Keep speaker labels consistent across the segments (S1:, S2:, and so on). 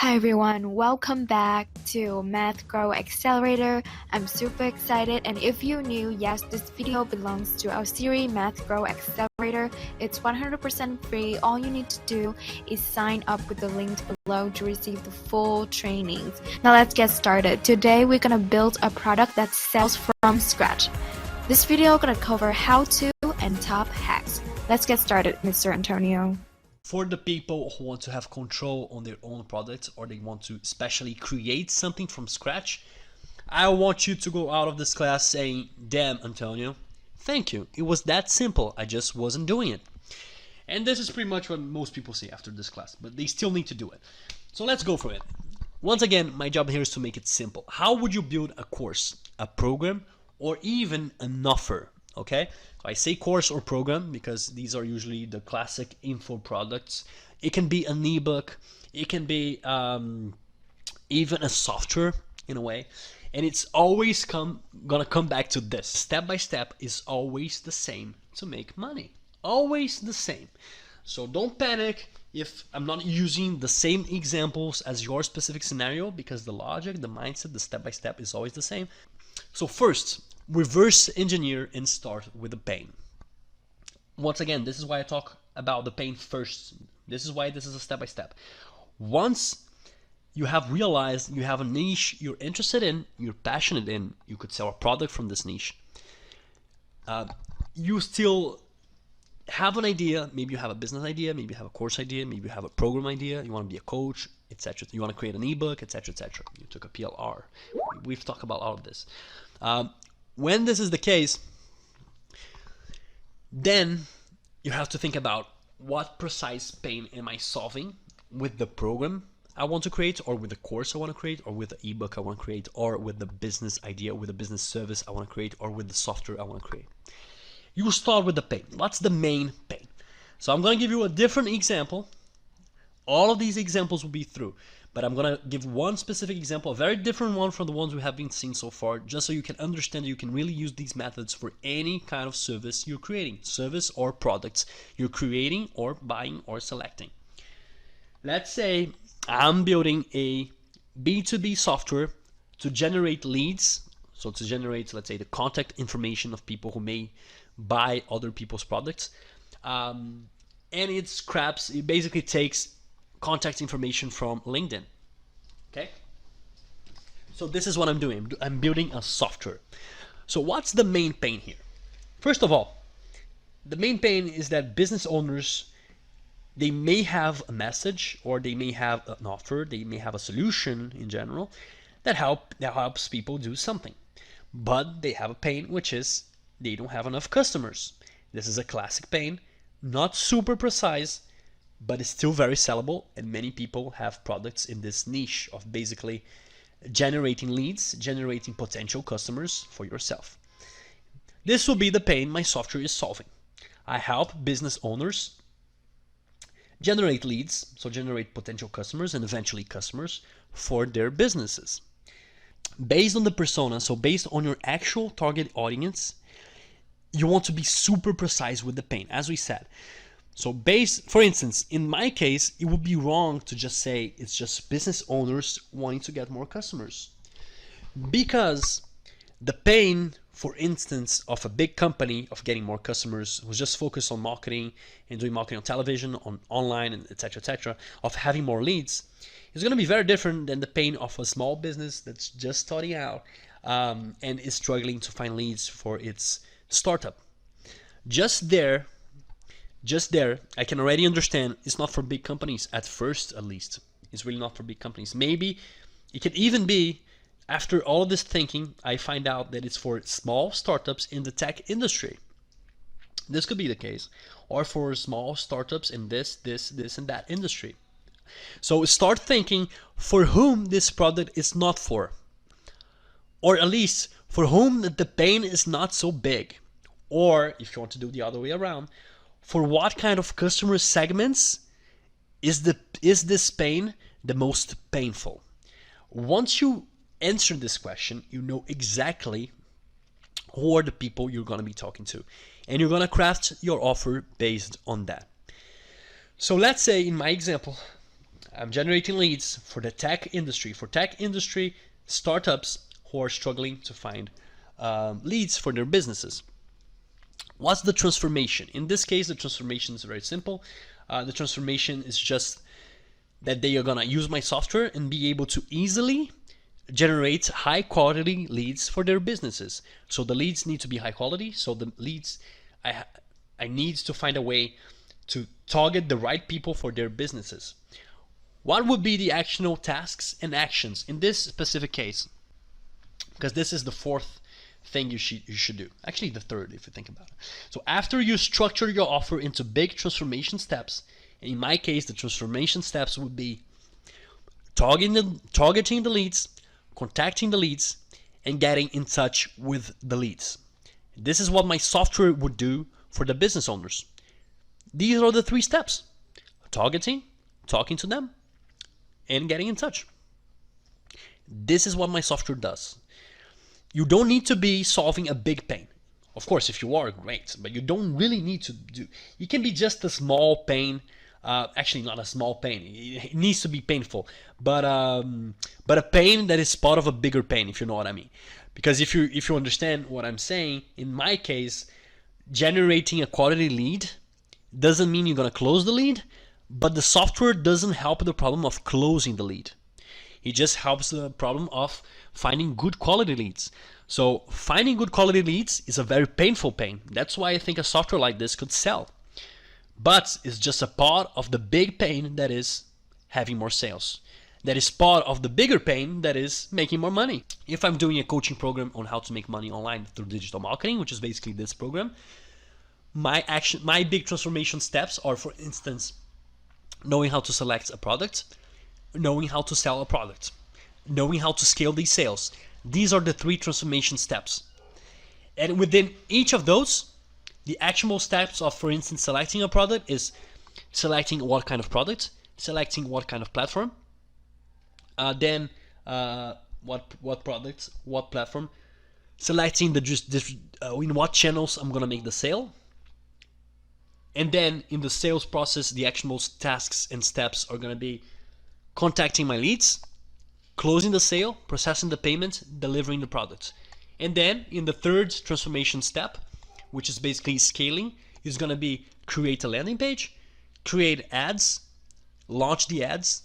S1: Hi everyone, welcome back to Math Grow Accelerator. I'm super excited, and if you're new, yes, this video belongs to our series Math Grow Accelerator. It's 100% free. All you need to do is sign up with the link below to receive the full trainings. Now let's get started. Today we're gonna build a product that sells from scratch. This video is gonna cover how to and top hacks. Let's get started, Mr. Antonio.
S2: For the people who want to have control on their own products, or they want to especially create something from scratch, I want you to go out of this class saying, damn, Antonio, thank you. It was that simple. I just wasn't doing it. And this is pretty much what most people say after this class, but they still need to do it. So let's go for it. Once again, my job here is to make it simple. How would you build a course, a program, or even an offer? Okay, so I say course or program because these are usually the classic info products. It can be an ebook, it can be even a software in a way, and it's always gonna come back to this. Step by step is always the same to make money. Always the same. So don't panic if I'm not using the same examples as your specific scenario, because the logic, the mindset, the step by step is always the same. So first, reverse engineer and start with the pain. Once again, this is why I talk about the pain first. This is why this is a step by step. Once you have realized you have a niche you're interested in, you're passionate in, you could sell a product from this niche. You still have an idea. Maybe you have a business idea, maybe you have a course idea, maybe you have a program idea, you want to be a coach, etc. You want to create an ebook, etc., etc. You took a PLR. We've talked about all of this. When this is the case, then you have to think about what precise pain am I solving with the program I want to create, or with the course I want to create, or with the ebook I want to create, or with the business idea, with the business service I want to create, or with the software I want to create. You start with the pain. What's the main pain? So I'm going to give you a different example. All of these examples will be through, but I'm going to give one specific example, a very different one from the ones we have been seeing so far, just so you can understand you can really use these methods for any kind of service you're creating, service or products you're creating or buying or selecting. Let's say I'm building a B2B software to generate leads, so to generate, let's say, the contact information of people who may buy other people's products, and it basically takes contact information from LinkedIn. Okay, so this is what I'm doing. I'm building a software. So what's the main pain here? First of all, the main pain is that business owners, they may have a message, or they may have an offer, they may have a solution in general that helps people do something, but they have a pain, which is they don't have enough customers. This is a classic pain, not super precise, but it's still very sellable, and many people have products in this niche of basically generating leads, generating potential customers for yourself. This will be the pain my software is solving. I help business owners generate leads, so generate potential customers and eventually customers for their businesses. Based on the persona, so based on your actual target audience, you want to be super precise with the pain, as we said. So for instance, in my case, it would be wrong to just say it's just business owners wanting to get more customers. Because the pain, for instance, of a big company of getting more customers who's just focused on marketing and doing marketing on television, on online, and etc., of having more leads, is going to be very different than the pain of a small business that's just starting out and is struggling to find leads for its startup. Just there, I can already understand it's not for big companies, at first at least. It's really not for big companies. Maybe it could even be, after all of this thinking, I find out that it's for small startups in the tech industry. This could be the case. Or for small startups in this and that industry. So start thinking for whom this product is not for. Or at least for whom the pain is not so big. Or, if you want to do the other way around, for what kind of customer segments is this pain the most painful? Once you answer this question, you know exactly who are the people you're going to be talking to, and you're going to craft your offer based on that. So let's say in my example, I'm generating leads for the tech industry, startups who are struggling to find leads for their businesses. What's the transformation? In this case, the transformation is very simple. The transformation is just that they are gonna use my software and be able to easily generate high quality leads for their businesses. So the leads need to be high quality. So the leads, I need to find a way to target the right people for their businesses. What would be the actionable tasks and actions in this specific case? Because this is the fourth thing you should do. Actually, the third, if you think about it. So after you structure your offer into big transformation steps, in my case, the transformation steps would be targeting the leads, contacting the leads, and getting in touch with the leads. This is what my software would do for the business owners. These are the 3 steps: targeting, talking to them, and getting in touch. This is what my software does. You don't need to be solving a big pain. Of course, if you are, great, but you don't really need to do. It can be just a small pain. Actually, not a small pain. It needs to be painful, but a pain that is part of a bigger pain, if you know what I mean. Because if you understand what I'm saying, in my case, generating a quality lead doesn't mean you're gonna close the lead, but the software doesn't help the problem of closing the lead. It just helps the problem of finding good quality leads. So finding good quality leads is a very painful pain. That's why I think a software like this could sell. But it's just a part of the big pain that is having more sales. That is part of the bigger pain that is making more money. If I'm doing a coaching program on how to make money online through digital marketing, which is basically this program, my big transformation steps are, for instance, knowing how to select a product, knowing how to sell a product, knowing how to scale these sales. These are the 3 transformation steps. And within each of those, the actionable steps of, for instance, selecting a product is selecting what kind of product, selecting what kind of platform, then what products, what platform, selecting in what channels I'm gonna make the sale, and then in the sales process, the actionable tasks and steps are gonna be contacting my leads, closing the sale, processing the payment, delivering the product. And then in the 3rd transformation step, which is basically scaling, is gonna be create a landing page, create ads, launch the ads,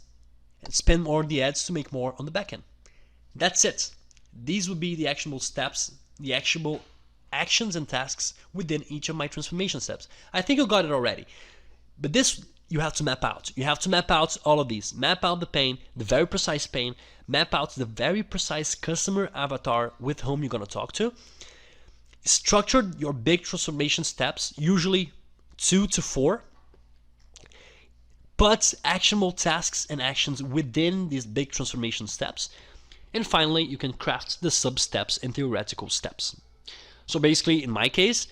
S2: and spend more on the ads to make more on the back end. That's it. These would be the actionable steps, the actionable actions and tasks within each of my transformation steps. I think you got it already. But this you have to map out. You have to map out all of these. Map out the pain, the very precise pain, map out the very precise customer avatar with whom you're gonna talk to. Structure your big transformation steps, usually 2 to 4. But actionable tasks and actions within these big transformation steps. And finally, you can craft the sub-steps and theoretical steps. So basically, in my case,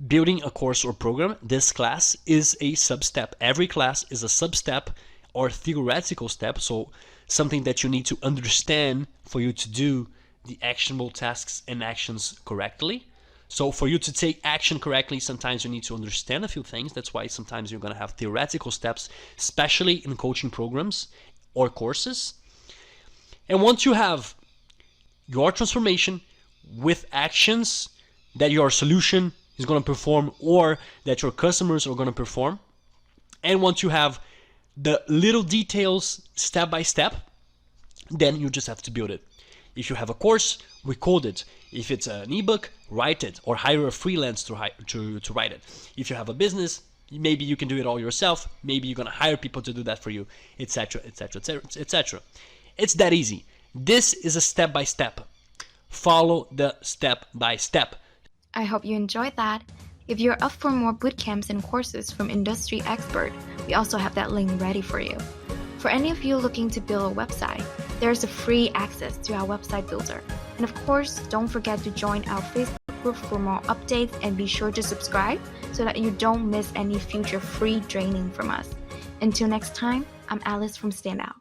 S2: building a course or program, this class is a sub-step. Every class is a sub-step or theoretical step, so something that you need to understand for you to do the actionable tasks and actions correctly. So for you to take action correctly, sometimes you need to understand a few things. That's why sometimes you're going to have theoretical steps, especially in coaching programs or courses. And once you have your transformation with actions that your solution is going to perform or that your customers are going to perform, and once you have the little details step by step, then you just have to build it. If you have a course, record it. If it's an ebook, write it or hire a freelance to write it. If you have a business, maybe you can do it all yourself. Maybe you're going to hire people to do that for you, etc., etc., etc., etc. It's that easy. This is a step by step. Follow the step by step.
S1: I hope you enjoyed that. If you're up for more bootcamps and courses from industry experts, we also have that link ready for you. For any of you looking to build a website, there's a free access to our website builder. And of course, don't forget to join our Facebook group for more updates and be sure to subscribe so that you don't miss any future free training from us. Until next time, I'm Alice from Standout.